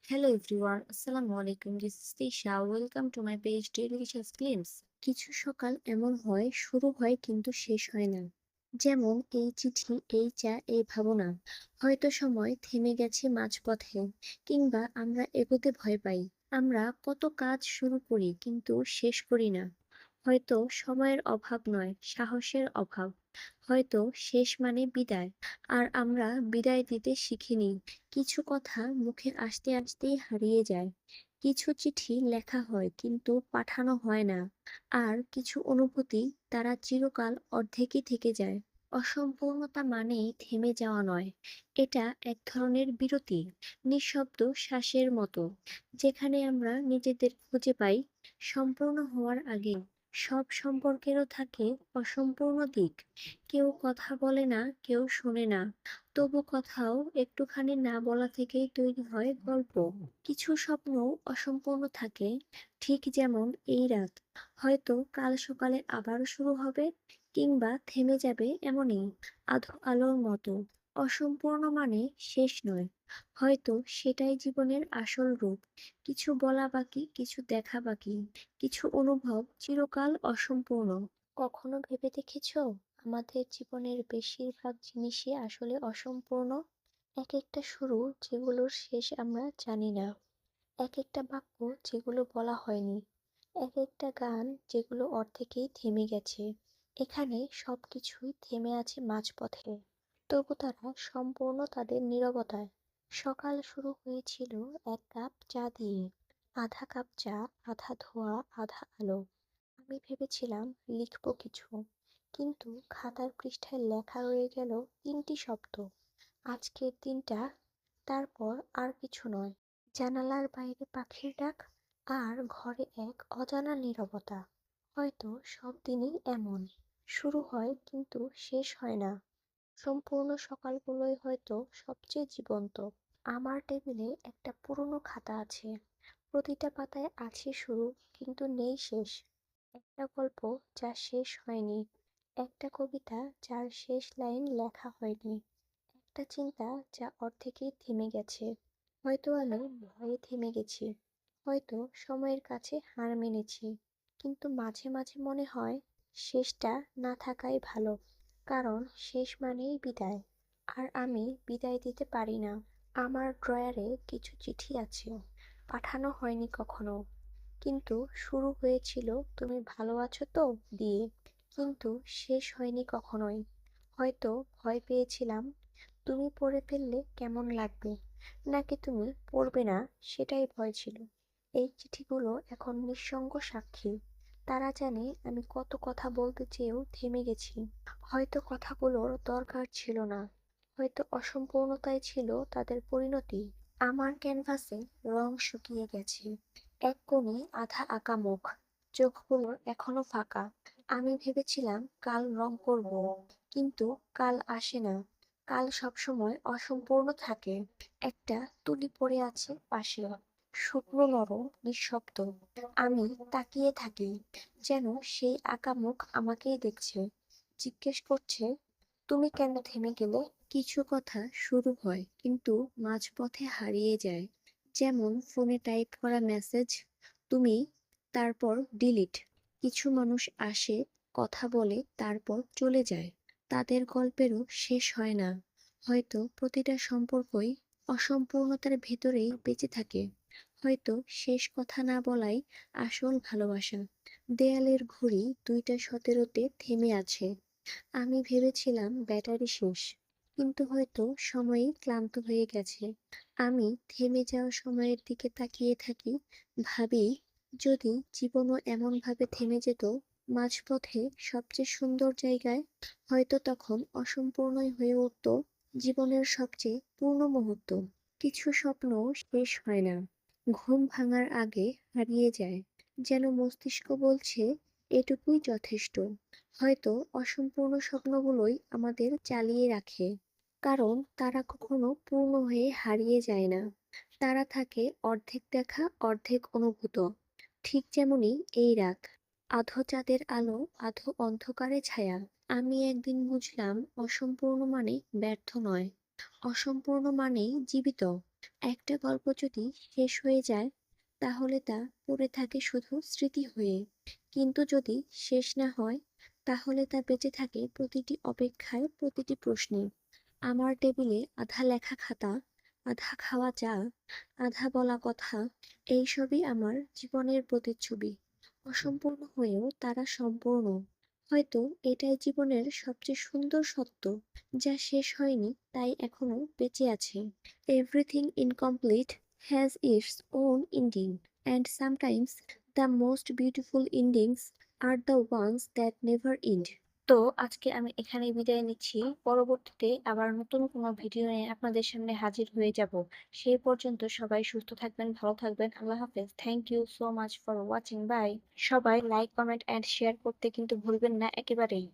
Hello everyone, Assalamu alaikum. This is Tisha. Welcome to my page Delicious Glimpse. কিছু সকাল এমন হয় শুরু হয় কিন্তু শেষ হয় না। যেমন এই চিঠি, এই চা, এই ভাবনা। হয়তো সময় থেমে গেছে মাঝপথে, কিংবা আমরা এগোতে ভয় পাই। আমরা কত কাজ শুরু করি কিন্তু শেষ করি না। হয়তো সময়ের অভাব নয়, সাহসের অভাব। হয়তো শেষ মানে বিদায়, আর আমরা বিদায় দিতে শিখিনি। কিছু কথা মুখে আসতে আসতেই হারিয়ে যায়। কিছু চিঠি লেখা হয় কিন্তু পাঠানো হয় না। আর কিছু অনুভূতি, তারা চিরকাল অর্ধেকই থেকে যায়। অসম্পূর্ণতা মানেই থেমে যাওয়া নয়, এটা এক ধরনের বিরতি, নিঃশব্দ শ্বাসের মতো, যেখানে আমরা নিজেদের খুঁজে পাই সম্পূর্ণ হওয়ার আগে। সব সম্পর্কেরও থাকে অসম্পূর্ণ দিক। কেউ কথা বলে না, কেউ শোনে না, তবু কথাও একটুখানি না বলা থেকেই তৈরি হয় গল্প। কিছু স্বপ্ন অসম্পূর্ণ থাকে, ঠিক যেমন এই রাত। হয়তো কাল সকালে আবারও শুরু হবে, কিংবা থেমে যাবে এমনই আধো আলোর মতো। অসম্পূর্ণ মানে শেষ নয়, হয়তো সেটাই জীবনের আসল রূপ। কিছু বলা বাকি, কিছু দেখা বাকি, কিছু অনুভব চিরকাল অসম্পূর্ণ। কখনো ভেবে দেখেছো, আমাদের জীবনের বেশিরভাগ জিনিসই আসলে অসম্পূর্ণ? এক একটা শুরু যেগুলোর শেষ আমরা জানি না, এক একটা বাক্য যেগুলো বলা হয়নি, এক একটা গান যেগুলো অর্ধেকেই থেমে গেছে। এখানে সবকিছুই থেমে আছে মাঝপথে, তবু তারা সম্পূর্ণ তাদের নীরবতায়। সকাল শুরু হয়েছিল এক কাপ চা দিয়ে। আধা কাপ চা, আধা ধোঁয়া, আধা আলো। আমি ভেবেছিলাম লিখবো কিছু, কিন্তু খাতার পৃষ্ঠায় লেখা রয়ে গেল তিনটি শব্দ: আজকের দিনটা। তারপর আর কিছু নয়। জানালার বাইরে পাখির ডাক, আর ঘরে এক অজানা নীরবতা। হয়তো সব দিনই এমন, শুরু হয় কিন্তু শেষ হয় না। সম্পূর্ণ সকালগুলোই হয়তো সবচেয়ে জীবন্ত। আমার টেবিলে একটা পুরনো খাতা আছে। প্রতিটা পাতায় আছে শুরু, কিন্তু নেই শেষ। একটা গল্প যা শেষ হয়নি, একটা কবিতা যার শেষ লাইন লেখা হয়নি, একটা চিন্তা যা অর্ধেকেই থেমে গেছে। হয়তো আমি ভয়ে থেমে গেছি, হয়তো সময়ের কাছে হার মেনেছি, কিন্তু মাঝে মাঝে মনে হয় শেষটা না থাকাই ভালো। কারণ শেষ মানেই বিদায়, আর আমি বিদায় দিতে পারি না। আমার ড্রয়ারে কিছু চিঠি আছে, পাঠানো হয়নি কখনো, কিন্তু শুরু হয়েছিল "তুমি ভালো আছো তো" দিয়ে, কিন্তু শেষ হয়নি কখনোই। হয়তো ভয় পেয়েছিলাম তুমি পড়ে ফেললে কেমন লাগবে, নাকি তুমি পড়বে না সেটাই ভয় ছিল। এই চিঠিগুলো এখন নিঃসঙ্গ সাক্ষী। তারা জানে আমি কত কথা বলতে চেয়েও থেমে গেছি। হয়তো কথাগুলোর দরকার ছিল না, হয়তো অসম্পূর্ণতাই ছিল তাদের পরিণতি। আমার ক্যানভাসে রং শুকিয়ে গেছে, এক কোণে আধা আঁকা মুখ, চোখগুলো এখনো ফাঁকা। আমি ভেবেছিলাম কাল রং করব, কিন্তু কাল আসে না। কাল সবসময় অসম্পূর্ণ থাকে। একটা তুলি পড়ে আছে পাশে, শুকনো নরম, নিঃশব্দ। আমি তাকিয়ে থাকি, যেন সেই আঁকা মুখ আমাকেই দেখছে, জিজ্ঞেস করছে, তুমি কেন থেমে গেলে? কিছু কথা শুরু হয় কিন্তু মাঝপথে হারিয়ে যায়। যেমন ফোনে টাইপ করা মেসেজ, তুমি, তারপর ডিলিট। কিছু মানুষ আসে, কথা বলে, তারপর চলে যায়। তাদের গল্পেরও শেষ হয় না। হয়তো প্রতিটা সম্পর্কই অসম্পূর্ণতার ভেতরেই বেঁচে থাকে। হয়তো শেষ কথা না বলাই আসল ভালোবাসা। দেয়ালের ঘড়ি 2টা 17-তে থেমে আছে। আমি ভেবেছিলাম ব্যাটারি শেষ, কিন্তু হয়তো সময়ই ক্লান্ত হয়ে গেছে। আমি থেমে যাওয়া সময়ের দিকে তাকিয়ে থাকি, ভাবি, যদি জীবনও এমনভাবে থেমে যেত, মাঝপথে সবচেয়ে সুন্দর জায়গায়, হয়তো তখন অসম্পূর্ণই হয়ে উঠত জীবনের সবচেয়ে পূর্ণ মুহূর্ত। কিছু স্বপ্ন শেষ হয় না, ঘুম ভাঙার আগে হারিয়ে যায়, যেন মস্তিষ্ক বলছে এটুকুই যথেষ্ট। হয়তো অসম্পূর্ণ স্বপ্নগুলোই আমাদের চালিয়ে রাখে, কারণ তারা কখনো পূর্ণ হয়ে হারিয়ে যায় না। তারা থাকে অর্ধেক দেখা, অর্ধেক অনুভূত। ঠিক যেমনই এই রাত, আধো চাঁদের আলো, আধো অন্ধকারে ছায়া। আমি একদিন বুঝলাম অসম্পূর্ণ মানে ব্যর্থ নয়, অসম্পূর্ণ মানেই জীবিত। একটা গল্প যদি শেষ হয়ে যায় তাহলে তা পড়ে থাকে শুধু স্মৃতি হয়ে, কিন্তু যদি শেষ না হয় তাহলে তা বেঁচে থাকে প্রতিটি অপেক্ষায়, প্রতিটি প্রশ্নে। আমার টেবিলে আধা লেখা খাতা, আধা খাওয়া চা, আধা বলা কথা, এইসবই আমার জীবনের প্রতিচ্ছবি। অসম্পূর্ণ হয়েও তারা সম্পূর্ণ। হয়তো এটাই জীবনের সবচেয়ে সুন্দর সত্য, যা শেষ হয়নি তাই এখনো বেঁচে আছে। Everything incomplete has its own ending, and sometimes the most beautiful endings are the ones that never end. তো আজকে আমি এখানেই বিদায় নিচ্ছি। পরবর্তীতে আবার নতুন কোনো ভিডিও নিয়ে আপনাদের সামনে হাজির হয়ে যাব। সেই পর্যন্ত সবাই সুস্থ থাকবেন, ভালো থাকবেন। আল্লাহ হাফেজ। Thank you so much for watching. Bye. সবাই লাইক, কমেন্ট অ্যান্ড শেয়ার করতে কিন্তু ভুলবেন না একেবারেই।